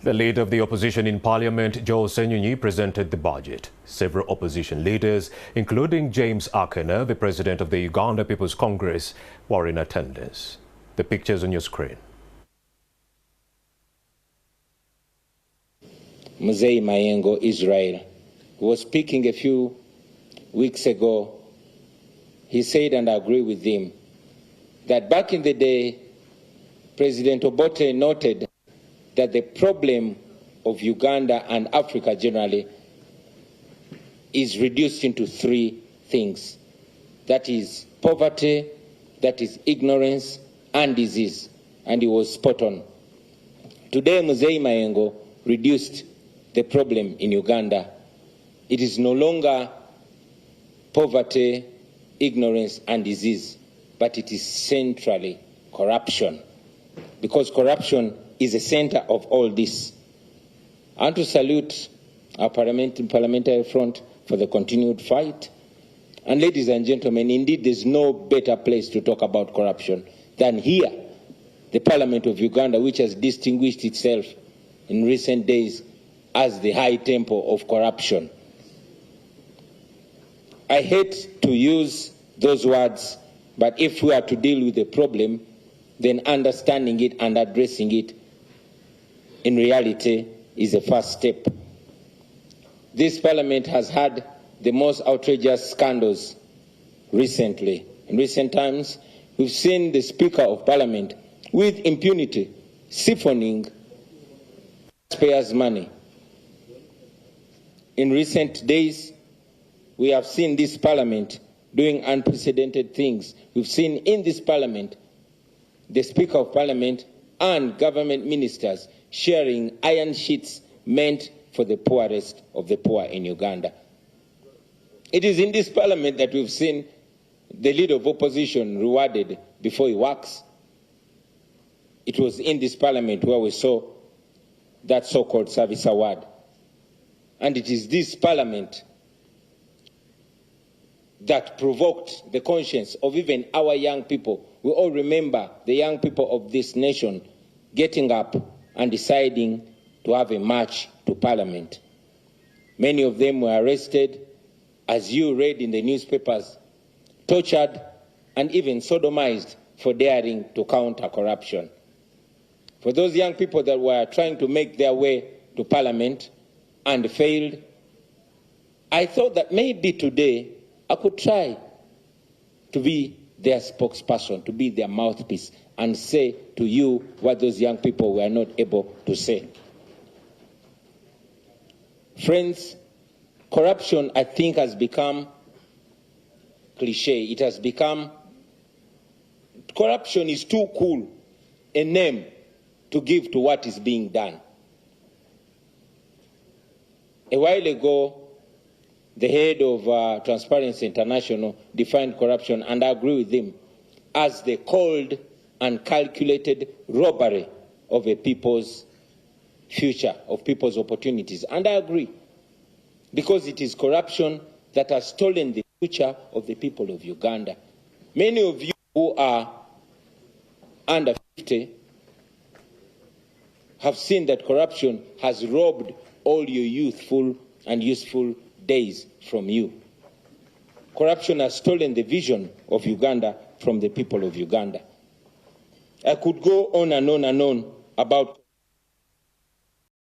The leader of the opposition in parliament, Ssenyonyi, presented the budget. Several opposition leaders, including James Akena, the president of the Uganda Peoples Congress, were in attendance. The pictures on your screen. Mzee Mayengo, Israel, who was speaking a few weeks ago, he said, and I agree with him, that back in the day, President Obote noted that the problem of Uganda and Africa generally is reduced into three things. That is poverty, that is ignorance, and disease. And he was spot on. Today, Mzee Mayengo reduced the problem in Uganda. It is no longer poverty, ignorance, and disease, but it is centrally corruption, because corruption is the center of all this. I want to salute our parliamentary front for the continued fight. And ladies and gentlemen, indeed there's no better place to talk about corruption than here, the Parliament of Uganda, which has distinguished itself in recent days as the high temple of corruption. I hate to use those words, but if we are to deal with the problem, then understanding it and addressing it in reality is the first step. This parliament has had the most outrageous scandals recently. In recent times, we've seen the Speaker of Parliament with impunity siphoning taxpayers' money. In recent days, we have seen this parliament doing unprecedented things. We've seen in this parliament the Speaker of Parliament and government ministers sharing iron sheets meant for the poorest of the poor in Uganda. It is in this parliament that we've seen the leader of opposition rewarded before he works. It was in this parliament where we saw that so-called service award. And it is this parliament that provoked the conscience of even our young people. We all remember the young people of this nation getting up and deciding to have a march to parliament. Many of them were arrested, as you read in the newspapers, tortured, and even sodomized for daring to counter corruption. For those young people that were trying to make their way to parliament and failed, I thought that maybe today I could try to be their spokesperson, to be their mouthpiece, and say to you what those young people were not able to say. Friends, corruption, I think, has become cliche. It has become, corruption is too cool a name to give to what is being done. A while ago, the head of Transparency International defined corruption, and I agree with him, as the cold and calculated robbery of a people's future, of people's opportunities. And I agree, because it is corruption that has stolen the future of the people of Uganda. Many of you who are under 50 have seen that corruption has robbed all your youthful and useful days from you. Corruption has stolen the vision of Uganda from the people of Uganda. I could go on and on and on about